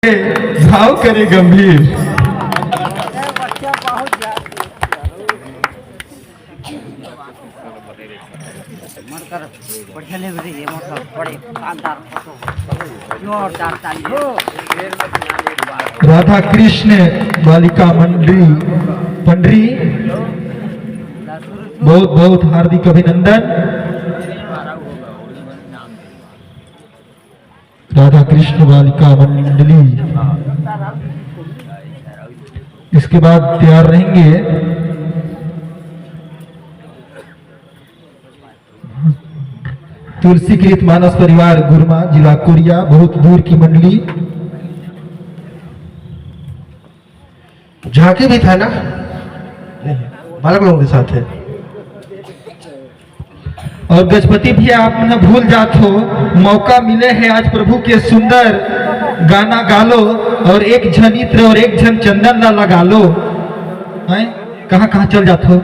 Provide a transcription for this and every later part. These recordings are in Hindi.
भाव करे गंभीर। राधा कृष्ण बालिका मंडली पंडरी बहुत बहुत हार्दिक अभिनंदन। राधा कृष्ण बालिका मंडली इसके बाद तैयार रहेंगे तुलसीकृत मानस परिवार गुरमा जिला कोरिया बहुत दूर की मंडली। झांकी भी था ना, बालक लोगों के साथ है। और गजपति भी आप न भूल जात हो, मौका मिले है आज प्रभु के सुंदर गाना गालो और एक झन इत्र और एक झन चंदन ला लगा लो। कहाँ कहाँ चल जात हो।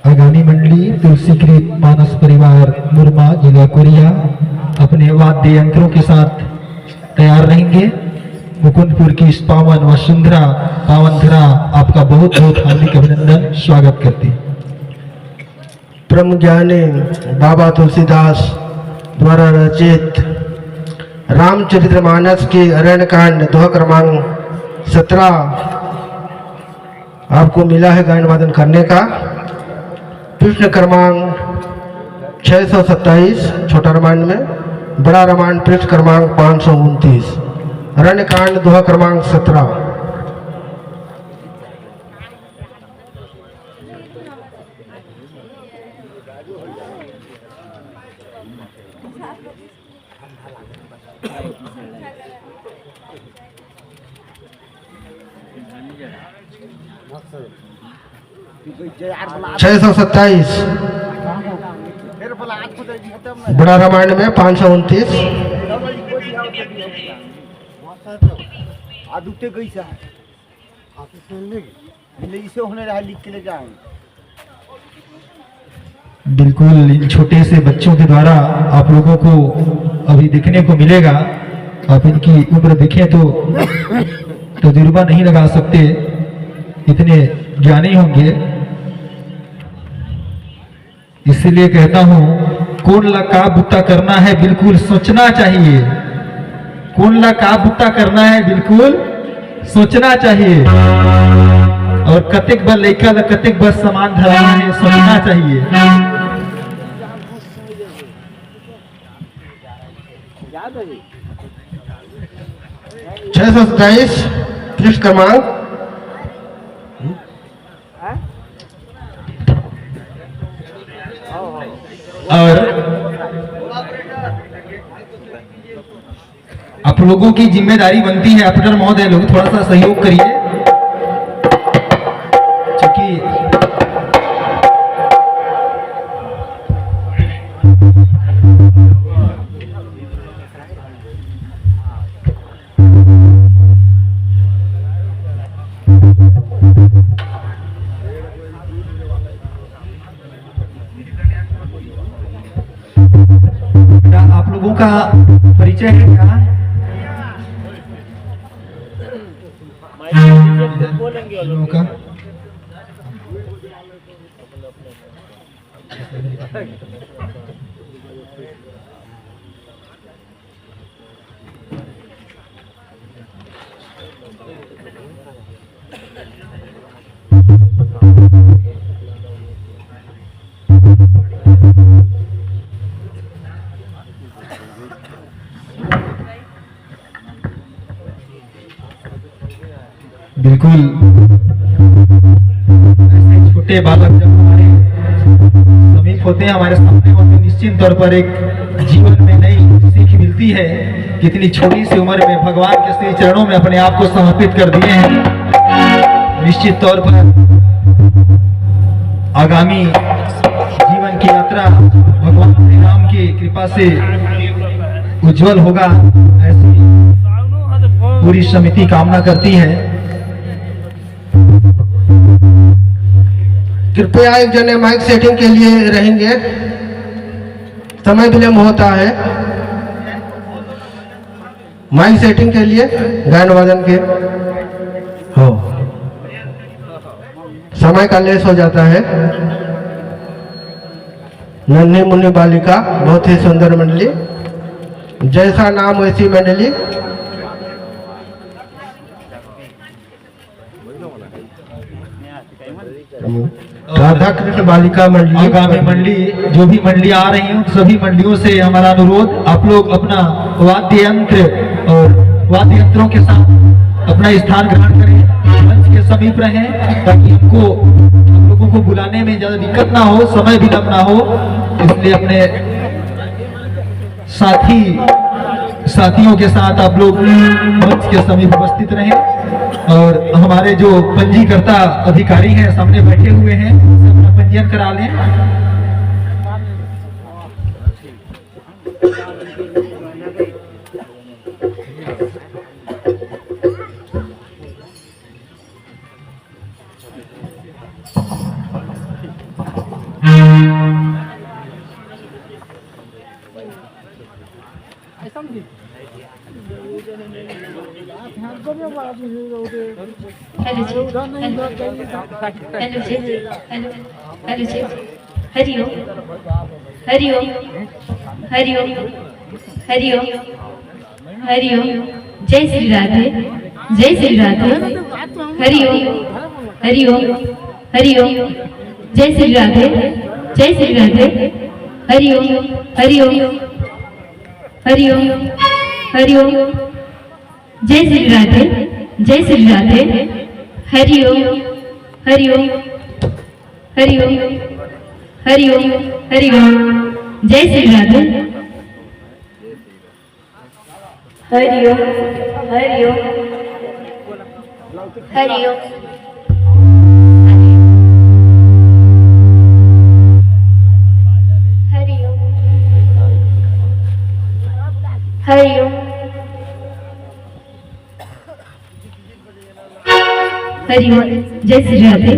आगामी मंडली तुलसीकृत मानस परिवार मुरमा जिला कोरिया अपने वाद्य यंत्रों के साथ तैयार रहेंगे। मुकुंदपुर की इस पावन वसुंधरा पावन धरा आपका बहुत बहुत हार्दिक अभिनंदन स्वागत करती। ब्रह्म ज्ञानी बाबा तुलसीदास द्वारा रचित रामचरितमानस की अरण्यकांड दोहा क्रमांक 17 आपको मिला है गायन वादन करने का। कृष्ण क्रमांक 627 छोटा रामायण में, बड़ा रामायण पृष्ठ क्रमांक 529, अरण्यकांड दोहा क्रमांक 17। छह सौ 27 बड़ा रामायण में 529। बिल्कुल इन छोटे से बच्चों के द्वारा आप लोगों को अभी देखने को मिलेगा। आप इनकी उम्र देखें तो तजुर्बा नहीं लगा सकते, इतने ज्ञानी होंगे। इसलिए कहता हूं कौन ला का बुत्ता करना है बिल्कुल सोचना चाहिए। कौन ला का बुत्ता करना है बिल्कुल सोचना चाहिए। और कतेक बार लड़का ला कतेक बार सामान धराना है सोचना चाहिए। 627 पृष्ठ क्रमांक और आप लोगों की जिम्मेदारी बनती है, ऑपरेटर महोदय लोग थोड़ा सा सहयोग करिए क्योंकि आप लोगों का परिचय है क्या? लोगों का बिल्कुल ऐसे छोटे बालक जब हमारे समीप होते हैं, हमारे सामने होते हैं, निश्चित तौर पर एक जीवन में नई सीख मिलती है। कितनी छोटी सी उम्र में भगवान के श्री चरणों में अपने आप को समर्पित कर दिए हैं। निश्चित तौर पर आगामी जीवन की यात्रा भगवान श्री राम की कृपा से उज्जवल होगा, ऐसी पूरी समिति कामना करती है। कृपया एक जने माइक सेटिंग के लिए रहेंगे, समय विलम्ब होता है। माइक सेटिंग के लिए गायन वादन के हो, समय का लेस हो जाता है। नन्ही मुन्नी बालिका बहुत ही सुंदर मंडली, जैसा नाम वैसी मंडली। राधा कृष्ण बालिका मंडली। आगामी मंडली जो भी मंडली आ रही हैं सभी मंडलियों से हमारा अनुरोध, आप लोग अपना वाद्य यंत्र और वाद्य यंत्रों के साथ अपना स्थान ग्रहण करें, मंच के समीप रहें ताकि हम लोगों को बुलाने में ज्यादा दिक्कत ना हो, समय विलम्ब ना हो। इसलिए अपने साथियों के साथ आप लोग मंच के समीप उपस्थित रहें और हमारे जो पंजीकर्ता अधिकारी हैं सामने बैठे हुए हैं, अपना पंजीयन करा लें। हेलो जी, हेलो जी, हरिओम हरिओम हरिओम हरिओम हरिओम। जय श्री राधे, जय श्री राधे। हरिओम हरिओम हरिओम। जय श्री राधे, जय श्री राधे। हरिओम हरिओम हरिओम हरिओम। जय श्री राधे, जय श्री राधे। हरिओम हरिओम हरिओम हरिओम हरिओम। जय श्री राधे। हरिओम हरिओम हरिओम हरिओम हरिओम हरिओम। जय श्री राधे,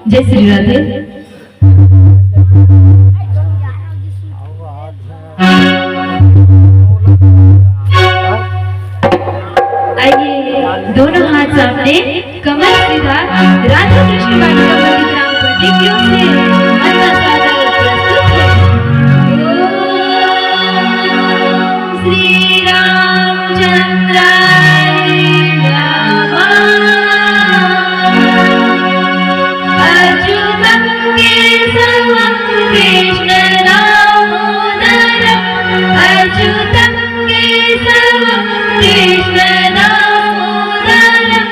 जय श्री राधे। आइए दोनों हाथ सामने, कमर सीधा, राधा कृष्ण बालिका मंदिर रामपुर की ओर से अन्ना सादर प्रस्तुत है। ओम श्री रामचंद्राय नमः। अच्युतं केशवं कृष्ण दामोदरं, अच्युतं केशवं कृष्ण दामोदरं,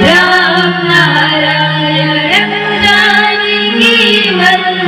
राम नारायणं जानकी वल्लभं।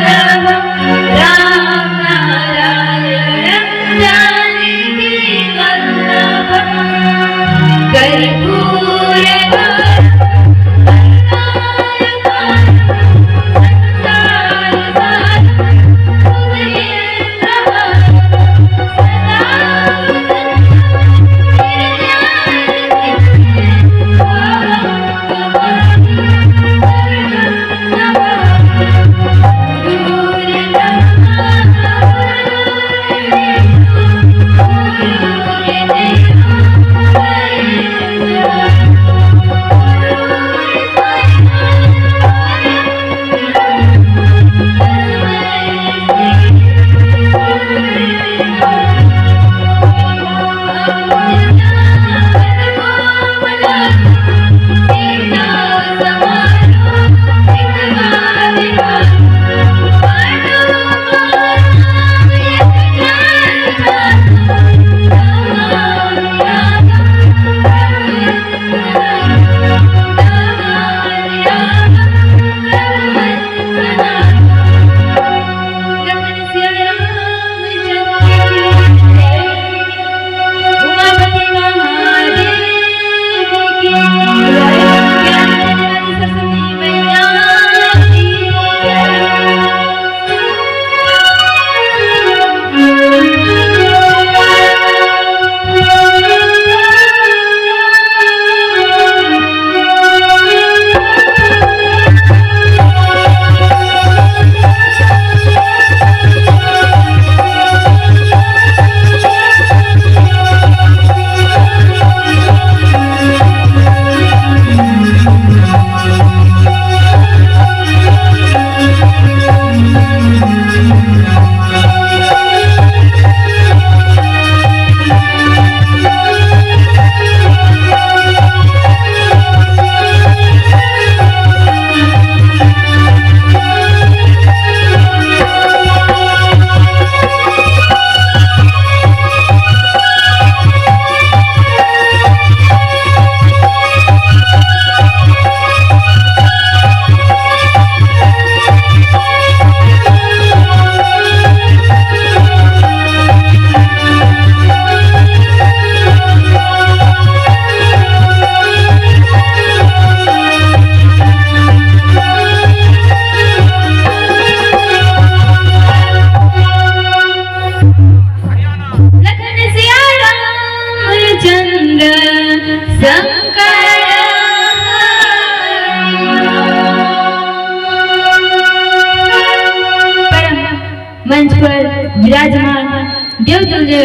विराजमान देवतुल्य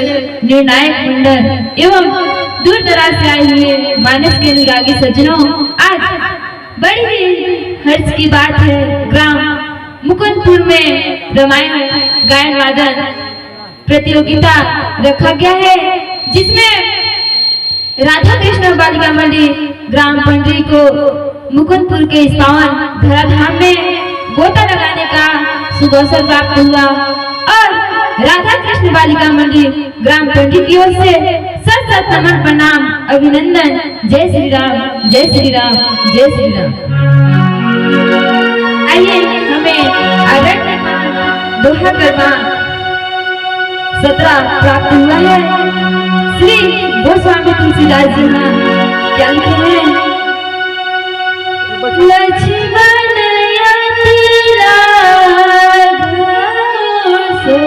निर्णायक मंडल एवं दूर दराज से आए हुए मानस के अनुरागी सज्जनों, आज बड़ी ही हर्ष की बात है। ग्राम मुकुंदपुर में रामायण गायन वादन प्रतियोगिता रखा गया है, जिसमें राधा कृष्ण बालिका मंदिर ग्राम पंडरी को मुकुंदपुर के इस पावन धराधाम में गोता लगाने का शुभ अवसर प्राप्त हुआ और राधा कृष्ण बालिका मंदिर ग्राम पंडरी की ओर से सत सत नमन प्रणाम अभिनंदन। जय श्री राम, जय श्री राम, जय श्री राम। आइए हमें आरण्य दोहा क्रमांक 17 प्राप्त हुआ है। श्री गोस्वामी तुलसीदास जी ने क्या लिखे हैं? लक्ष्मण यति राघव सो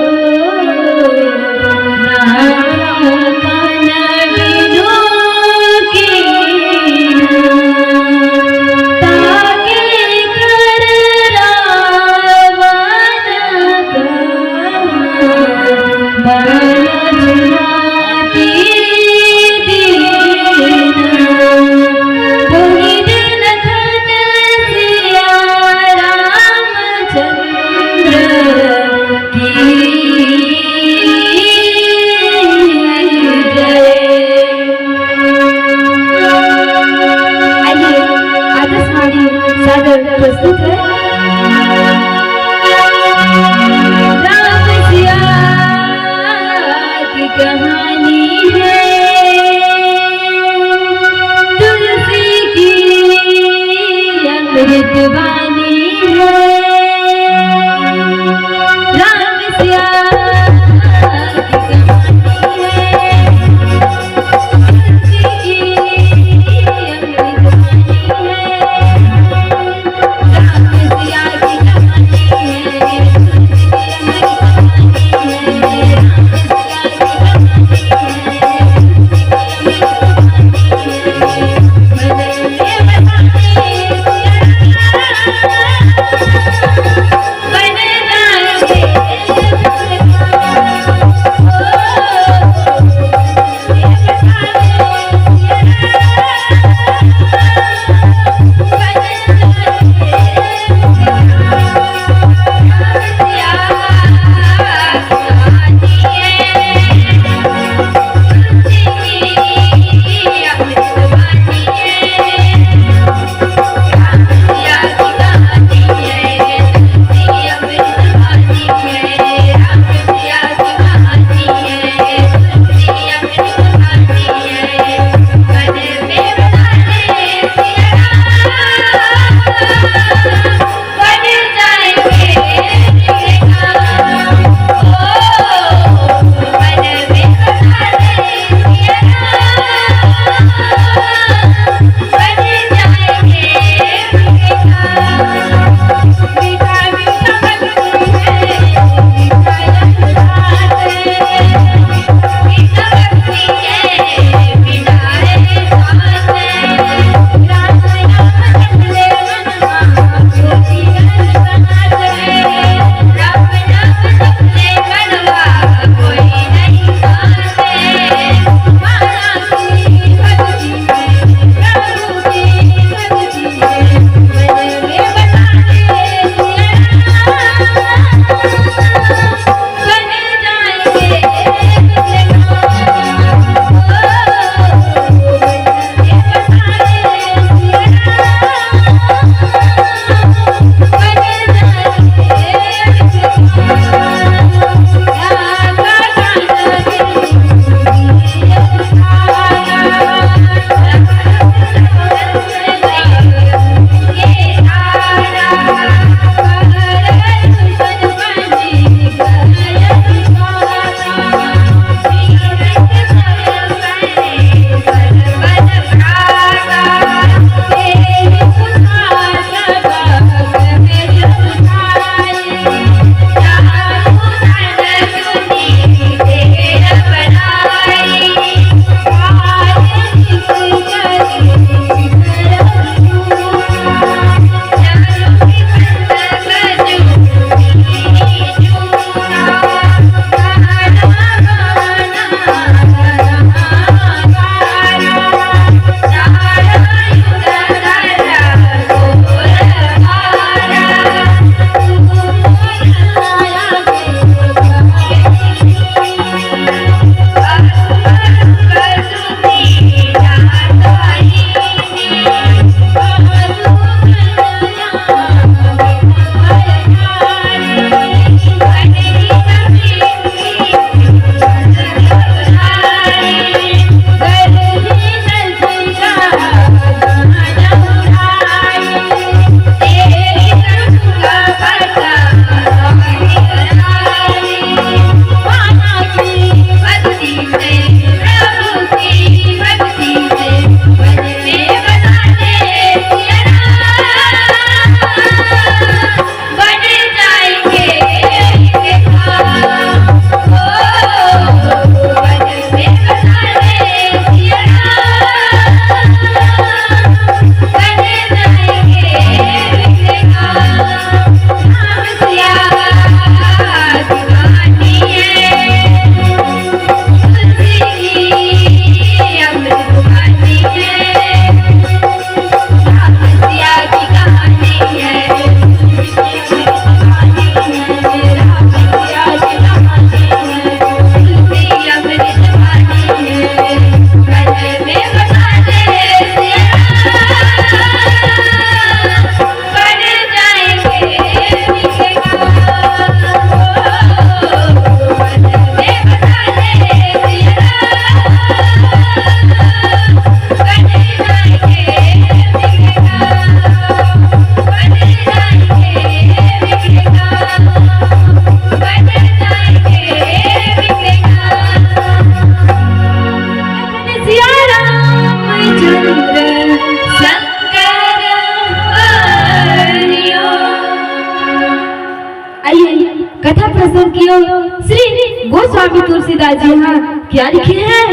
स्वामी तुलसीदास जी यहाँ क्या लिखे हैं?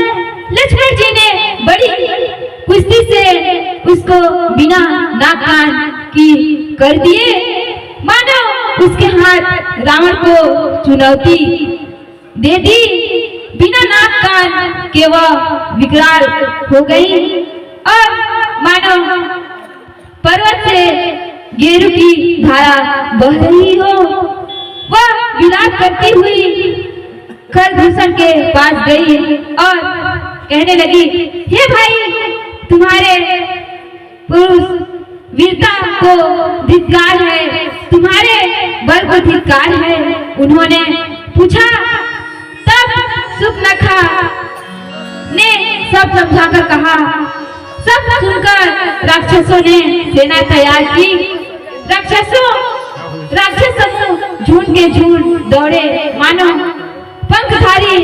लक्ष्मण जी ने बड़ी कुश्ती से उसको बिना नाक कान की कर दिए। मानो उसके हाथ रावण को चुनौती दे दी। बिना नाक कान के वह विकराल हो गई और मानो पर्वत से गेरू की धारा बह रही हो। वह विलाप करती हुई खरदूषण के पास गई और कहने लगी, हे भाई, तुम्हारे पुरुष वीरता को धिक्कार है, तुम्हारे बल को धिक्कार है। उन्होंने पूछा। तब सुपनखा ने सब समझाकर कहा। सब सुनकर राक्षसों ने सेना तैयार की। राक्षस समूह झुंड के झुंड दौड़े, मानो पंखधारी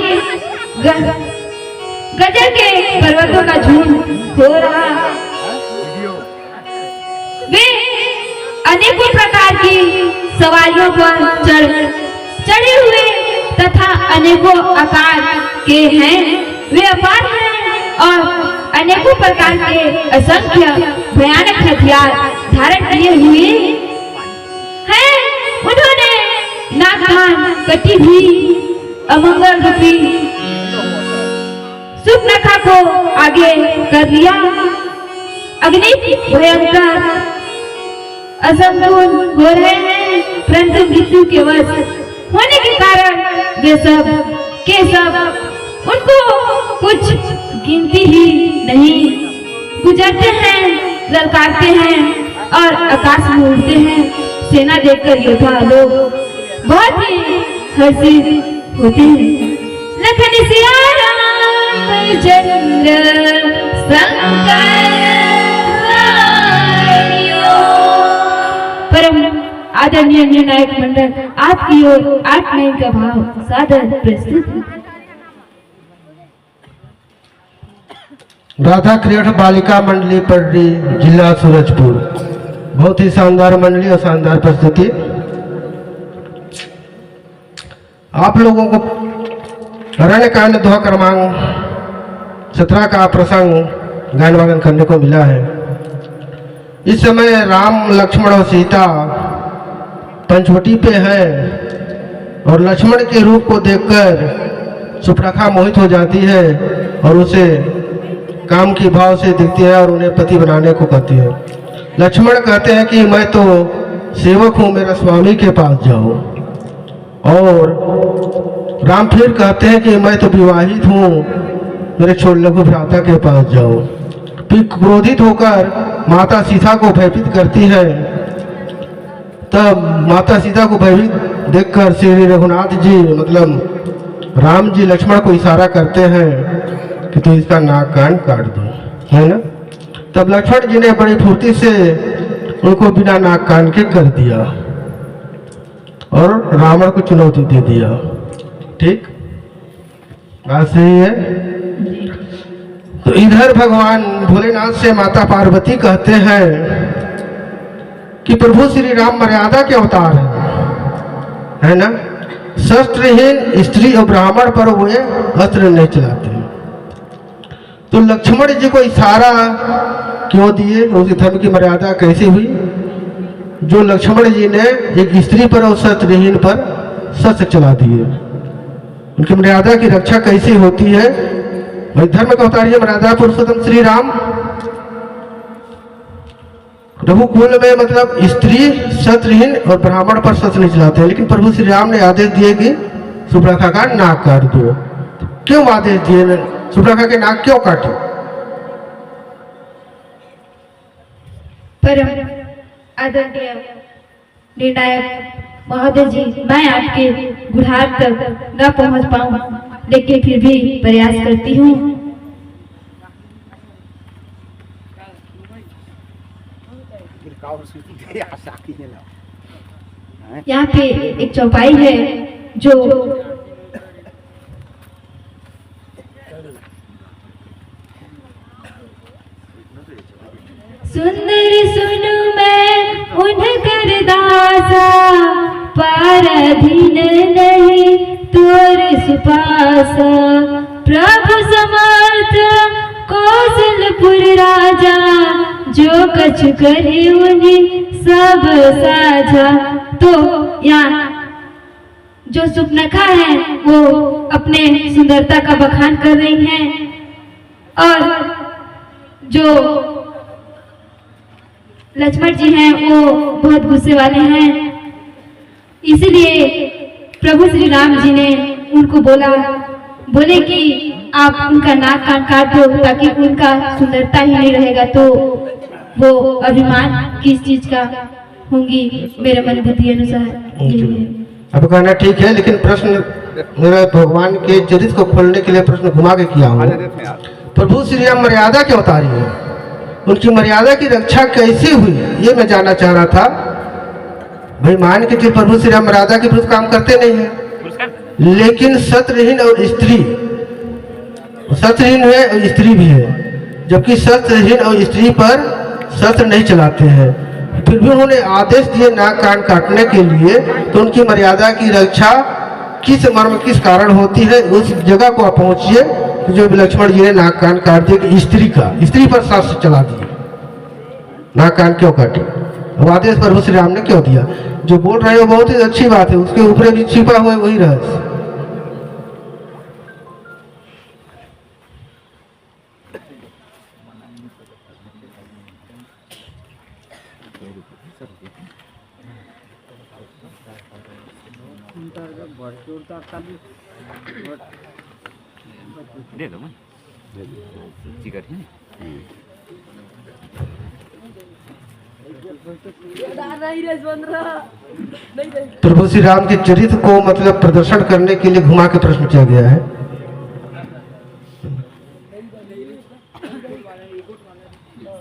गजर के पर्वतों का झुंड हो रहा। वे अनेकों प्रकार की सवारियों पर चढ़े हुए तथा अनेकों आकार के हैं। वे अपार हैं और अनेकों प्रकार के असंख्य भयानक हथियार धारण किए हुए हैं। उन्होंने नाक कान कटी हुई अमंगल रूपी सुपनखा को आगे कर लिया। अग्नि भयंकर असंतुल हो रहे हैं, परंतु मृत्यु के वश होने के कारण वे सब के सब उनको कुछ गिनती ही नहीं। गुजरते हैं, ललकारते हैं और आकाश में उड़ते हैं। सेना देखकर योद्धा लोग बहुत ही हर्षित होते हैं। लखन सिया रामचंद्र शंकर परम आदरणीय निर्णायक मंडल, आपकी ओर 8-9 का भाव सादर प्रस्तुत है। राधा क्रीड़ा बालिका मंडली पडरी, जिला सूरजपुर। बहुत ही शानदार मंडली और शानदार प्रस्तुति। आप लोगों को अरण्यकांड 2 क्रमांक 17 का प्रसंग गायन वादन करने को मिला है। इस समय राम, लक्ष्मण और सीता पंचवटी पे हैं और लक्ष्मण के रूप को देखकर सुपनखा मोहित हो जाती है और उसे काम की भाव से देखती है और उन्हें पति बनाने को कहती है। लक्ष्मण कहते हैं कि मैं तो सेवक हूँ, मेरा स्वामी के पास जाओ। और राम फिर कहते हैं कि मैं तो विवाहित हूँ, मेरे छोटे लघु भ्राता के पास जाओ। फिर क्रोधित होकर माता सीता को भयभीत करती है। तब माता सीता को भयभीत देखकर श्री रघुनाथ जी मतलब राम जी लक्ष्मण को इशारा करते हैं कि तू इसका नाक कान काट दो, है ना। तब लक्ष्मण जी ने बड़ी फुर्ती से उनको बिना नाक कान के कर दिया और रावण को चुनौती दे दिया। ठीक बात सही है। तो इधर भगवान भोलेनाथ से माता पार्वती कहते हैं कि प्रभु श्री राम मर्यादा के अवतार है ना। शस्त्रहीन स्त्री और ब्राह्मण पर वे अस्त्र नहीं चलाते। तो लक्ष्मण जी को इशारा क्यों दिए, उसके धर्म की मर्यादा कैसे हुई? जो लक्ष्मण जी ने एक स्त्री पर और शस्त्रहीन पर शस्त्र चला दिए, उनकी मर्यादा की रक्षा कैसे होती है? भाई धर्म का अवतार है मर्यादा पुरुषोत्तम श्री राम। रघुकुल में मतलब स्त्री, शस्त्रहीन और ब्राह्मण पर शस्त्र नहीं चलाते हैं, लेकिन प्रभु श्री राम ने आदेश दिए कि सुपनखा का नाक काट दो। क्यों आदेश दिए? सुपनखा के नाक क्यों काटे? परम आदरणीय निर्णायक महोदय जी, मैं आपके गुढ़ार तक न पहुंच पाऊं, लेकिन फिर भी प्रयास करती हूँ। यहाँ पे एक चौपाई है जो सुंदर सुनु मैं उनकर दासा, पारधीन नहीं तोर तुझ पास, प्रभु समर्थ कौशलपुर राजा, जो कछ करे उन्हें सब साझा। तो यहाँ जो सुपनखा है वो अपने सुंदरता का बखान कर रही हैं, और जो लक्ष्मण जी हैं वो बहुत गुस्से वाले हैं। इसलिए प्रभु श्री राम जी ने उनको बोले कि आप उनका नाक कान काट दो, ताकि उनका सुंदरता ही नहीं रहेगा तो वो अभिमान किस चीज का होंगी, मेरे मन बुद्धि अनुसार यही है। अब कहना ठीक है, लेकिन प्रश्न मेरा भगवान के चरित्र को खोलने के लिए प्रश्न घुमा के किया हूँ। प्रभु श्री राम मर्यादा क्यों उतारी है, उनकी मर्यादा की रक्षा कैसे हुई, ये मैं जानना चाह रहा था। भाई मान के चलिए प्रभु श्री राम मर्यादा के विरुद्ध काम करते नहीं है, लेकिन सत्रहीन और स्त्री, सत्रहीन है और स्त्री भी है, जबकि सत्रहीन और स्त्री पर शस्त्र नहीं चलाते हैं, फिर भी उन्होंने आदेश दिए नाक कान काटने के लिए। तो उनकी मर्यादा की रक्षा किस मर्म किस कारण होती है, उस जगह को आप पहुंचिए जो लक्ष्मण जी ने नाक कान काट दिया कि स्त्री पर शस्त्र चला दिए, नाक कान क्यों काटे, वो आदेश प्रभु श्री राम ने क्यों दिया। जो बोल रहे हो बहुत ही अच्छी बात है, उसके ऊपर भी छिपा हुआ है वही रहस्य। दे दो चिकन है। प्रभु श्री राम के चरित्र को मतलब प्रदर्शन करने के लिए घुमा के प्रश्न किया गया है।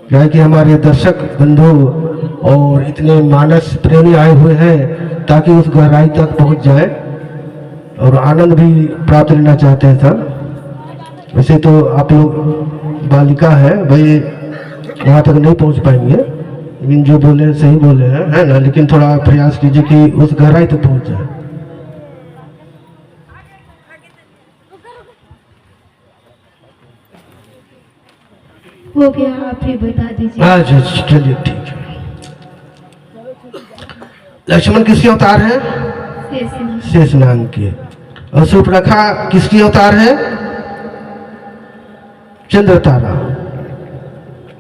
क्या है कि हमारे दर्शक बंधु और इतने मानस प्रेमी आए हुए हैं ताकि उस गहराई तक पहुंच जाए और आनंद भी प्राप्त लेना चाहते हैं सर। वैसे तो आप लोग बालिका है भाई, वहाँ तक नहीं पहुंच पाएंगे, लेकिन जो बोले सही बोले हैं, है ना, लेकिन थोड़ा प्रयास कीजिए कि उस गहराई तक पहुंच जाए। हो गया, आप ही बता दीजिए। अच्छा चलिए ठीक है। लक्ष्मण किसके अवतार है? शेषनाग के। और सुपर्णखा किसकी अवतार है? चंद्रतारा।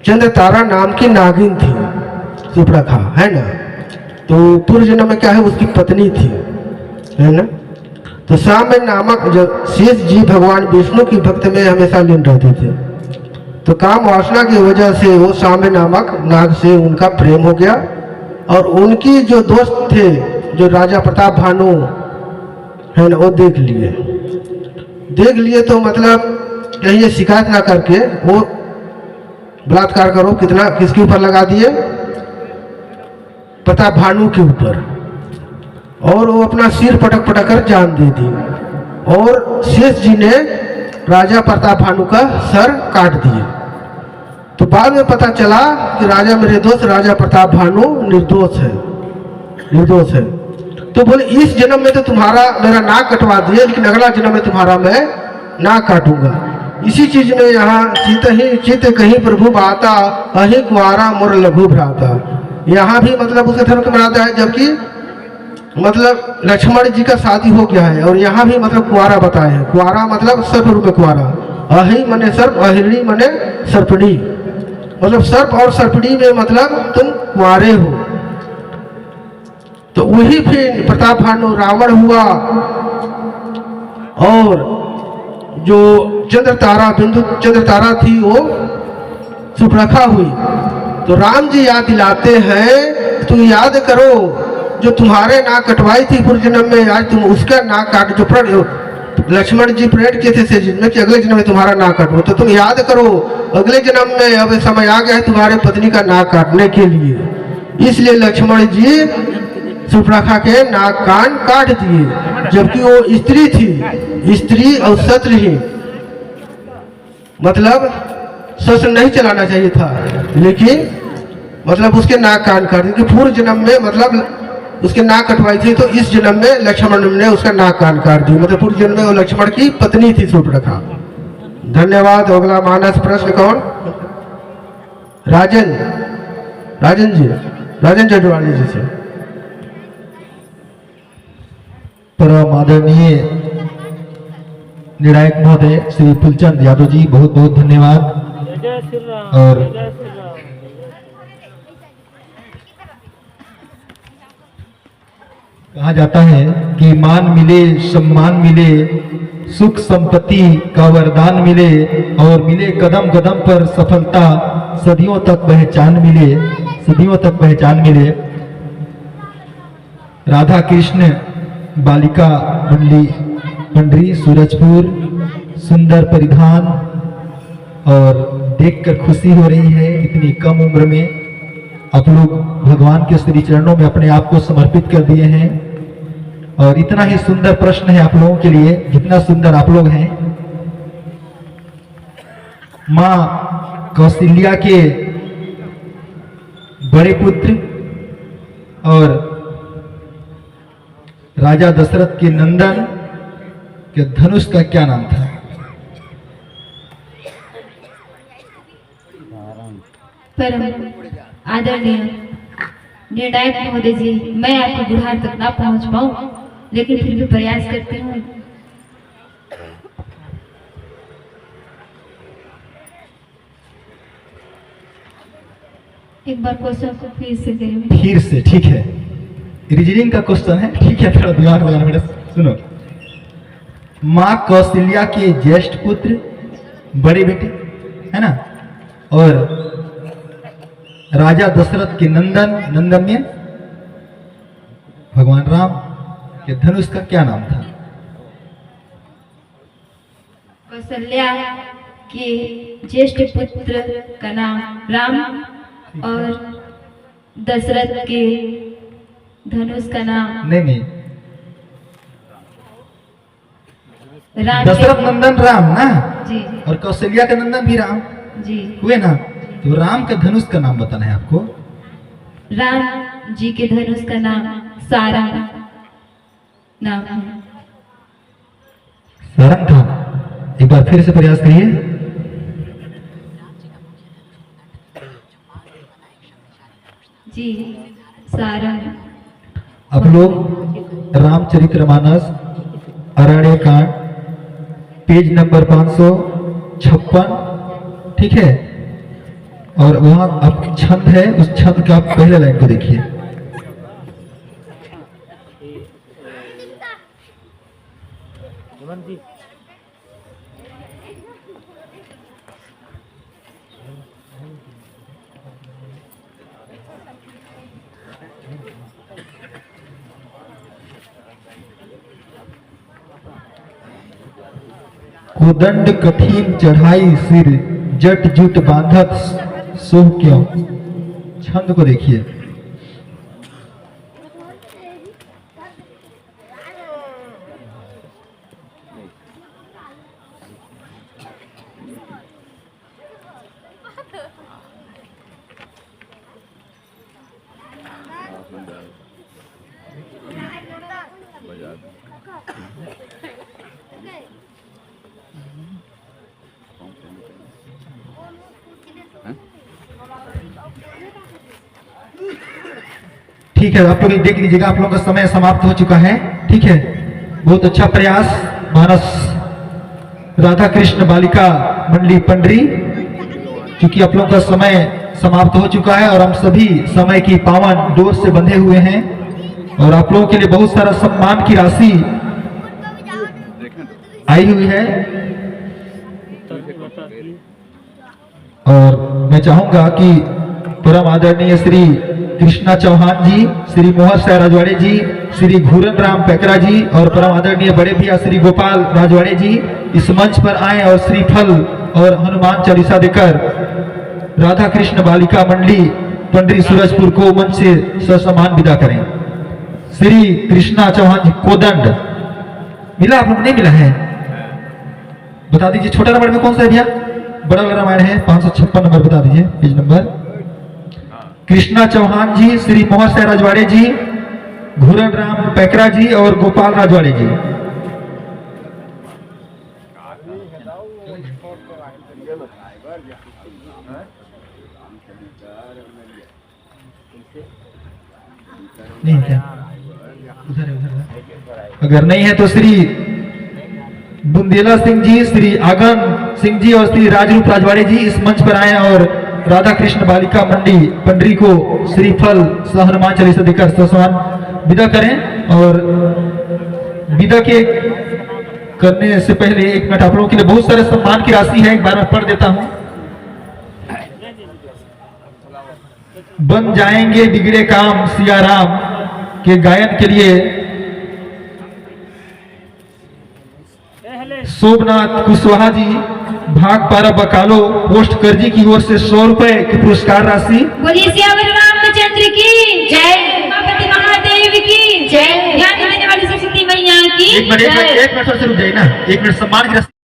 चंद्रतारा नाम की नागिन थी सुपर्णखा, है ना। तो पूर्व जन्म में क्या है, उसकी पत्नी थी, है ना। तो साम्य नामक जो शेष जी भगवान विष्णु की भक्त में हमेशा लीन रहते थे। तो काम वासना की वजह से वो साम्य नामक नाग से उनका प्रेम हो गया, और उनकी जो दोस्त थे जो राजा प्रताप भानु है ना, वो देख लिए तो मतलब कहीं ये शिकायत ना करके वो बलात्कार करो कितना किसके ऊपर लगा दिए, प्रताप भानु के ऊपर, और वो अपना सिर पटक कर जान दे दी, और शेष जी ने राजा प्रताप भानु का सर काट दिए। तो बाद में पता चला कि राजा मेरे दोस्त राजा प्रताप भानु निर्दोष है। तो बोले इस जन्म में तो तुम्हारा मेरा नाक कटवा दिए, लेकिन अगला जन्म में तुम्हारा मैं नाक काटूंगा। इसी चीज में यहाँ चित कहीं प्रभु बाता अहि कुआरा मोर लघु भ्राता, यहाँ भी मतलब उसके धर्म को मनाता है, जबकि मतलब लक्ष्मण जी का शादी हो गया है, और यहाँ भी मतलब कुआरा बताए हैं। कुआरा मतलब सर्प रूप में कुआरा, अहि मने सर्प, अहिणी मने सर्पणी, मतलब सर्प और सर्पणी में मतलब तुम कुआरे हो। तो वही फिर प्रताप भानु रावण हुआ, और जो चंद्रतारा थी वो सुपर्णखा हुई। तो राम जी याद दिलाते हैं, तुम याद करो जो तुम्हारे नाक कटवाई थी पूर्व जन्म में, आज तुम उसका नाक काट, जो लक्ष्मण जी प्रेरित किए थे से जिनमें कि अगले जन्म में तुम्हारा नाक काटो, तो तुम याद करो अगले जन्म में अब समय आ गया है तुम्हारे पत्नी का नाक काटने के लिए। इसलिए लक्ष्मण जी सुपर्णखा के नाक कान काट दिए, जबकि वो स्त्री थी, स्त्री और सत्रहीन, मतलब शस्त्र नहीं चलाना चाहिए था, लेकिन मतलब उसके नाक कान काट दिए। पूर्व जन्म में मतलब उसके नाक कटवाई थी, तो इस जन्म में लक्ष्मण ने उसका नाक कान काट दी, मतलब पूर्व जन्म में वो लक्ष्मण की पत्नी थी शूर्पणखा। धन्यवाद। अगला मानस प्रश्न कौन? राजन, राजन जी, राजन जटवाड़ी जी से। परम आदरणीय निर्णायक महोदय श्री फुलचंद यादव जी, बहुत बहुत धन्यवाद। और कहा जाता है कि मान मिले, सम्मान मिले, सुख संपत्ति का वरदान मिले और मिले कदम कदम पर सफलता, सदियों तक पहचान मिले, सदियों तक पहचान मिले। राधा कृष्ण बालिका मंडली पंडरी सूरजपुर, सुंदर परिधान और देखकर खुशी हो रही है। इतनी कम उम्र में आप लोग भगवान के श्री चरणों में अपने आप को समर्पित कर दिए हैं। और इतना ही सुंदर प्रश्न है आप लोगों के लिए, जितना सुंदर आप लोग हैं। मां कौशल्या के बड़े पुत्र और राजा दशरथ के नंदन के धनुष का क्या नाम था? परम आदरणीय निर्णायक महोदय जी, मैं आपके गुहार तक ना पहुंच पाऊं, लेकिन फिर भी प्रयास करती हूँ। एक बार क्वेश्चन को फिर से करें। फिर से, ठीक है, रीजनिंग का क्वेश्चन है, ठीक है, थोड़ा दिमाग लगाना बेटा। सुनो, माँ कौशल्या के ज्येष्ठ पुत्र, बड़े बेटे, है ना, और राजा दशरथ के नंदन, नंदन में भगवान राम के धनुष का क्या नाम था? कौशल्या के ज्येष्ठ पुत्र का नाम राम और दशरथ के धनुष का नाम नहीं, राम। दशरथ नंदन राम ना, जी और कौशल्या का नंदन भी राम जी। हुए ना। तो राम का धनुष का नाम बताना है आपको। राम जी के धनुष का नाम सारंग नाम है। सारंग था। एक बार फिर से प्रयास करिए। जी, सारंग। आप लोग रामचरितमानस अरण्य कांड पेज नंबर 556, ठीक है, और वहां अब छंद है, उस छंद का पहले लाइन को देखिए। कोदंड कठिन चढ़ाई सिर, जट जुट बांधत सोह क्यों। छंद को देखिए। ठीक है, आप लोग देख लीजिएगा, आप लोगों का समय समाप्त हो चुका है। ठीक है, बहुत अच्छा प्रयास मानस राधा कृष्ण बालिका मंडली पंडरी। क्योंकि आप लोगों का समय समाप्त हो चुका है और हम सभी समय की पावन डोर से बंधे हुए हैं और आप लोगों के लिए बहुत सारा सम्मान की राशि आई हुई है। और मैं चाहूंगा कि परम आदरणीय श्री कृष्णा चौहान जी, श्री मोहर शाह राजवाड़े जी, श्री घूरन राम पैकरा जी और परम आदरणीय बड़े भैया श्री गोपाल राजवाड़े जी इस मंच पर आए और श्रीफल और हनुमान चालीसा देकर राधा कृष्ण बालिका मंडली पंडरी सूरजपुर को मंच से ससम्मान विदा करें। श्री कृष्णा चौहान जी कोदंड मिला, आप लोग नहीं मिला है? बता दीजिए छोटा नंबर में कौन सा है भैया? बड़ा रामायण है 556 नंबर, बता दीजिए पेज नंबर। कृष्णा चौहान जी, श्री मोहर शाह राजवाड़े जी घूरन राम पैकरा जी और गोपाल राजवाड़े जी। नहीं क्या उधर है, उधर है। अगर नहीं है तो श्री बुंदेला सिंह जी, श्री आगन सिंह जी और श्री राजरूप राजवाड़े जी इस मंच पर आए और राधा कृष्ण बालिका मंडी पंडरी को श्रीफल सह हनुमान चालीसा देकर सम्मान विदा करें। और विदा के करने से पहले एक मिनट आप लोगों के लिए बहुत सारे सम्मान की राशि है, एक बार मैं पढ़ देता हूं। बन जाएंगे बिगड़े काम सिया राम के गायन के लिए शोभनाथ कुशवाहा जी, भाग पारा बकालो, पोस्ट करजी की ओर से 100 रुपए की पुरस्कार राशि। बोलिए सियावर रामचंद्र की जय, उमापति महादेव की जय, ज्ञान देने वाली सरस्वती मैया की एक मिनट से रुक जाइए ना, एक मिनट सम्मान की राशि।